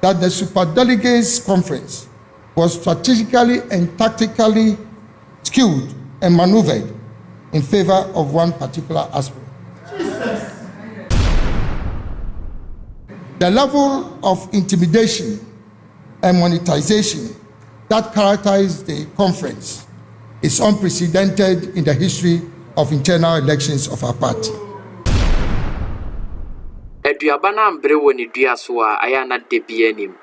that the Superdelegates Conference was strategically and tactically skewed and maneuvered in favor of one particular aspirant. The level of intimidation and monetization that characterized the conference is unprecedented in the history of internal elections of our party. Eduabana mbre woni dua so a ayana de bianim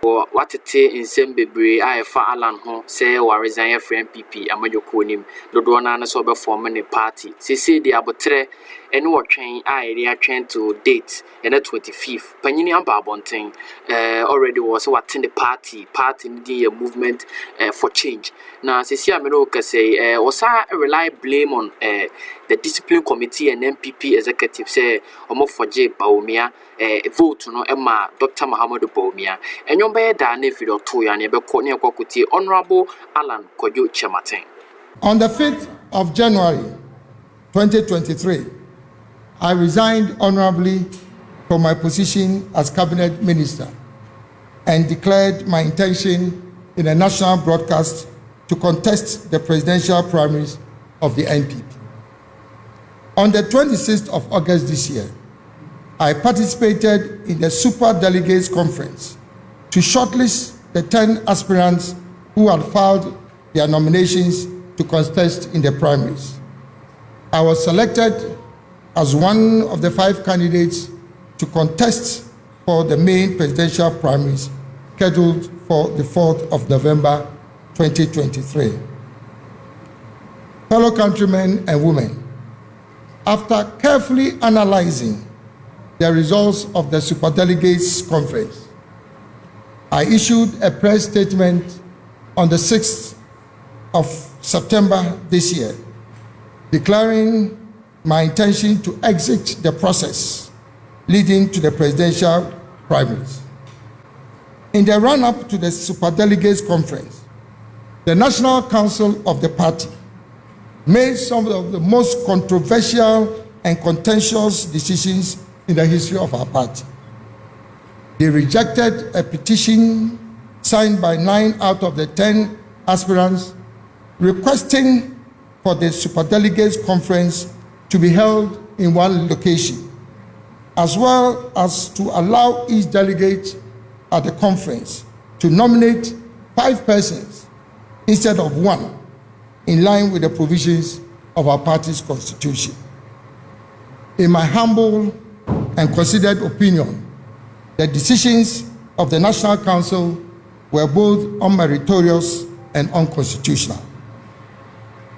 wo watete nsem bebre ayefa alan ho say wa resign for MPP amanyoko nim dodo na so be form ne party sese de abotre ene wo twen ayere atwen to date ene 25th panyini ababonten already was what in the party the movement for change na sese ameno ka say was rely blame on the discipline committee and MPP executive say omo forje Bawumia vote no Emma Dr. Muhammadu Bawumia enyo be da na fi do to ya na be ko ne kwakuti Honorable Alan Kojo Chematen. On the 5th of January 2023, I resigned honorably from my position as cabinet minister and declared my intention in a national broadcast to contest the presidential primaries of the NPP. On the 26th of August this year, I participated in the Super Delegates Conference to shortlist the 10 aspirants who had filed their nominations to contest in the primaries. I was selected as one of the 5 candidates to contest for the main presidential primaries scheduled for the 4th of November 2023. Fellow countrymen and women, after carefully analyzing the results of the Superdelegates Conference, I issued a press statement on the 6th of September this year, declaring my intention to exit the process leading to the presidential primaries. In the run-up to the Superdelegates Conference, the National Council of the party made some of the most controversial and contentious decisions in the history of our party. They rejected a petition signed by 9 out of the 10 aspirants requesting for the Superdelegates Conference to be held in one location, as well as to allow each delegate at the conference to nominate 5 persons instead of 1, in line with the provisions of our party's constitution. In my humble and considered opinion, the decisions of the National Council were both unmeritorious and unconstitutional.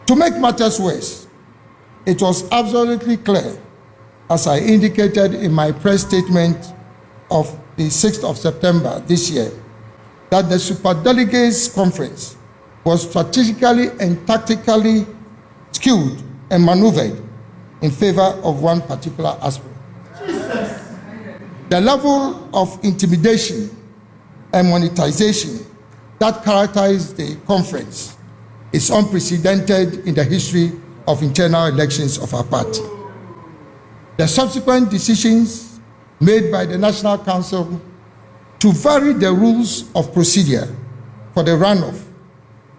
To make matters worse, it was absolutely clear, as I indicated in my press statement of the 6th of September this year, that the Superdelegates Conference was strategically and tactically skewed and maneuvered in favor of one particular aspirant. The level of intimidation and monetization that characterized the conference is unprecedented in the history of internal elections of our party. The subsequent decisions made by the National Council to vary the rules of procedure for the runoff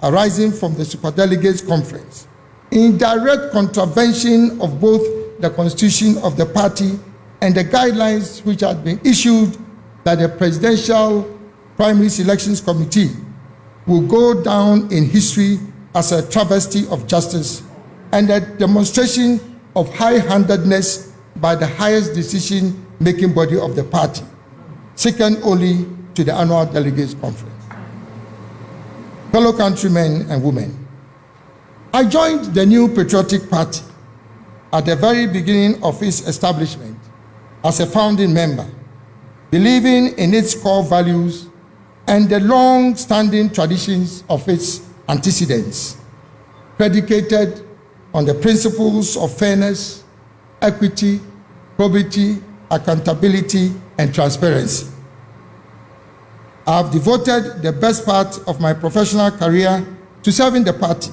arising from the Superdelegates Conference, in direct contravention of both the Constitution of the party and the guidelines which had been issued by the Presidential Primary Elections Committee, will go down in history as a travesty of justice and a demonstration of high-handedness by the highest decision-making body of the party, second only to the annual delegates conference. Fellow countrymen and women, I joined the new patriotic party at the very beginning of its establishment as a founding member, believing in its core values and the long-standing traditions of its antecedents, predicated on the principles of fairness, equity, probity, accountability, and transparency. I have devoted the best part of my professional career to serving the party,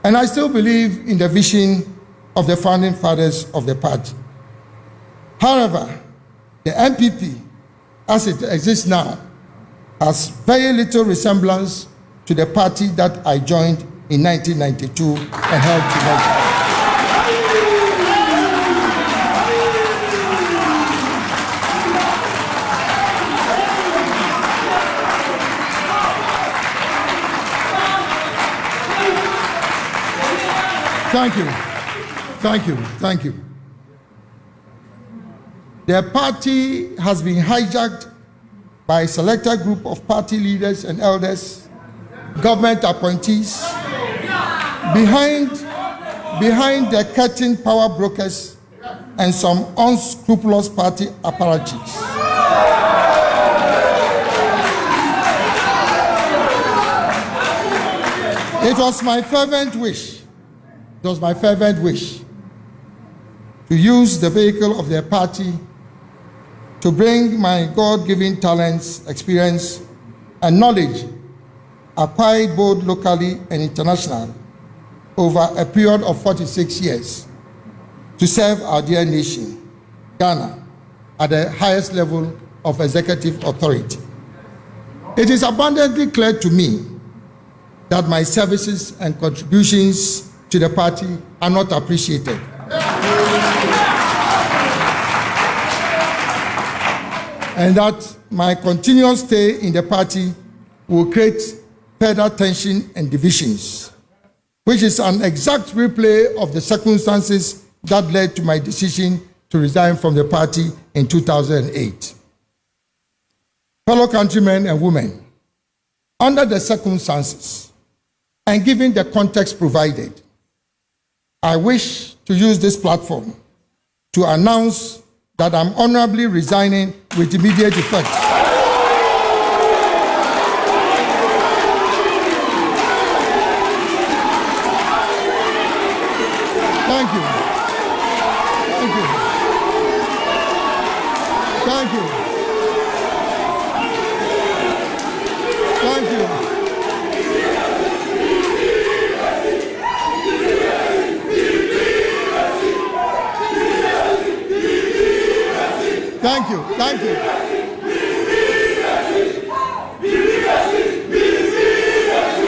and I still believe in the vision of the founding fathers of the party. However, the NPP, as it exists now, has very little resemblance to the party that I joined in 1992 and helped to make. Thank you. The party has been hijacked by a selected group of party leaders and elders, government appointees, behind the curtain power brokers and some unscrupulous party apparatchiks. It was my fervent wish to use the vehicle of their party to bring my God-given talents, experience, and knowledge acquired both locally and internationally over a period of 46 years to serve our dear nation, Ghana, at the highest level of executive authority. It is abundantly clear to me that my services and contributions to the party are not appreciated. And that my continuous stay in the party will create further tension and divisions, which is an exact replay of the circumstances that led to my decision to resign from the party in 2008. Fellow countrymen and women, under the circumstances and given the context provided, I wish to use this platform to announce that I'm honorably resigning with immediate effect.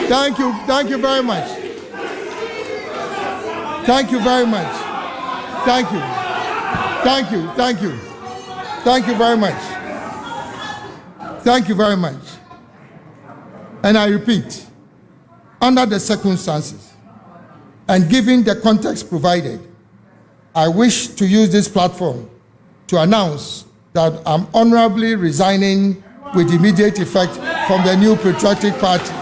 Thank you. Thank you very much. Thank you very much. Thank you very much. Thank you very much. And I repeat, under the circumstances and given the context provided, I wish to use this platform to announce that I'm honorably resigning with immediate effect from the new Patriotic Party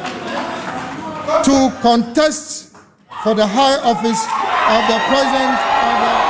to contest for the high office of the President of the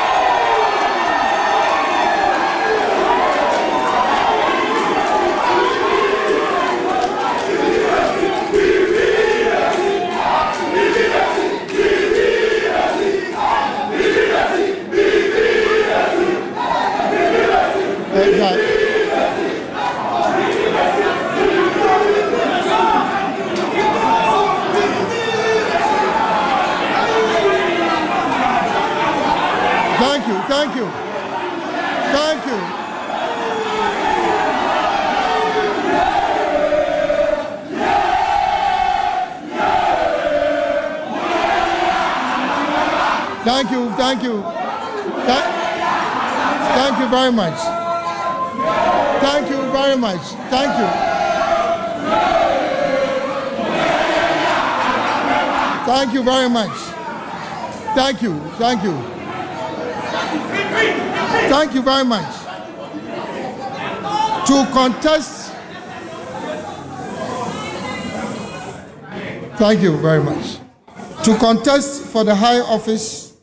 Thank you very much. Thank you very much. Thank you. Thank you very much. Thank you. Thank you. Thank you very much. To contest. Thank you very much. To contest for the high office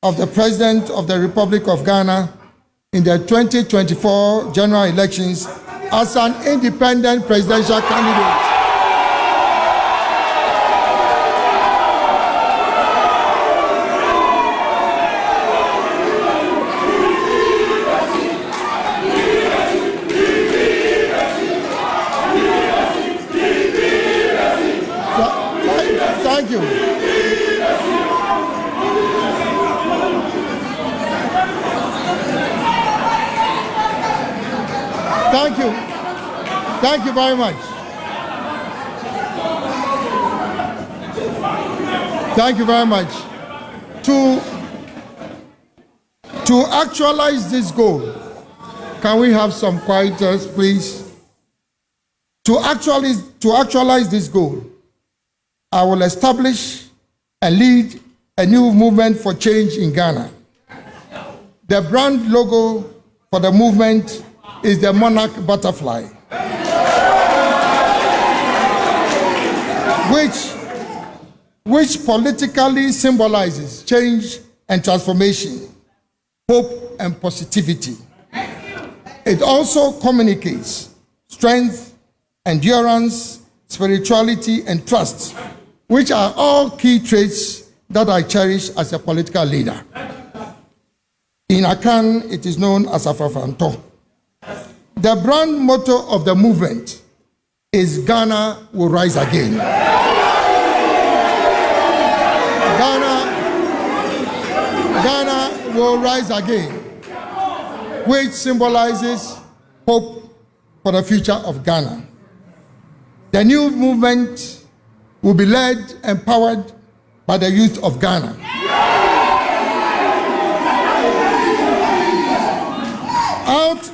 of the President of the Republic of Ghana in the 2024 general elections as an independent presidential candidate. Thank you. Thank you. Thank you very much. Thank you very much. To actualize this goal, can we have some quietness, please? To actualize this goal, I will establish and lead a new movement for change in Ghana. The brand logo for the movement is the monarch butterfly, which politically symbolizes change and transformation, hope and positivity. It also communicates strength, endurance, spirituality, and trust, which are all key traits that I cherish as a political leader. In Akan, it is known as Afafanto. The brand motto of the movement is Ghana will rise again. Ghana will rise again, which symbolizes hope for the future of Ghana. The new movement will be led and powered by the youth of Ghana. Out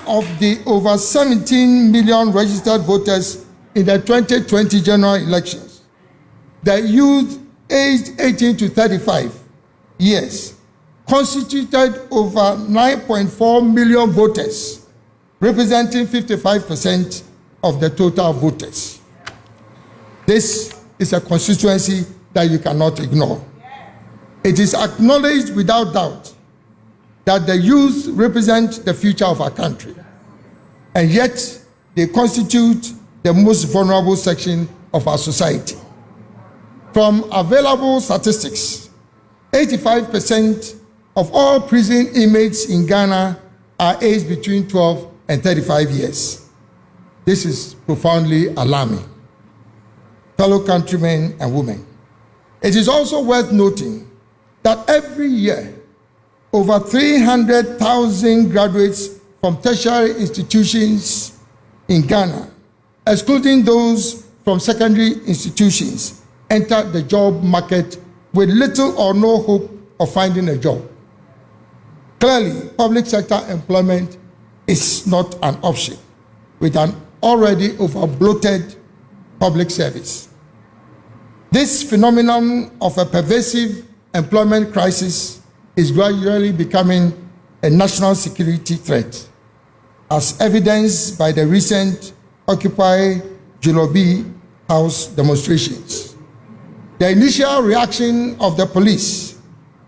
of the over 17 million registered voters in the 2020 general elections, the youth aged 18 to 35 years constituted over 9.4 million voters, representing 55% of the total voters. This is a constituency that you cannot ignore. It is acknowledged without doubt that the youth represent the future of our country, and yet they constitute the most vulnerable section of our society. From available statistics, 85% of all prison inmates in Ghana are aged between 12 and 35 years. This is profoundly alarming. Fellow countrymen and women, it is also worth noting that every year, over 300,000 graduates from tertiary institutions in Ghana, excluding those from secondary institutions, enter the job market with little or no hope of finding a job. Clearly, public sector employment is not an option with an already over-bloated public service. This phenomenon of a pervasive employment crisis is gradually becoming a national security threat, as evidenced by the recent Occupy Jolobi House demonstrations. The initial reaction of the police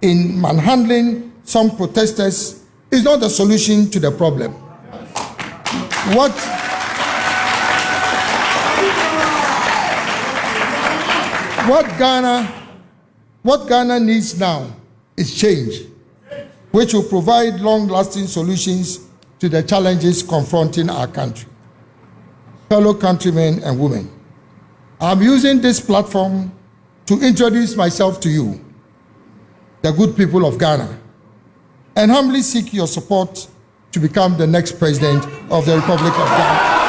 in manhandling some protesters is not the solution to the problem. What Ghana needs now is change, which will provide long-lasting solutions to the challenges confronting our country. Fellow countrymen and women, I'm using this platform to introduce myself to you, the good people of Ghana, and humbly seek your support to become the next president of the Republic of Ghana.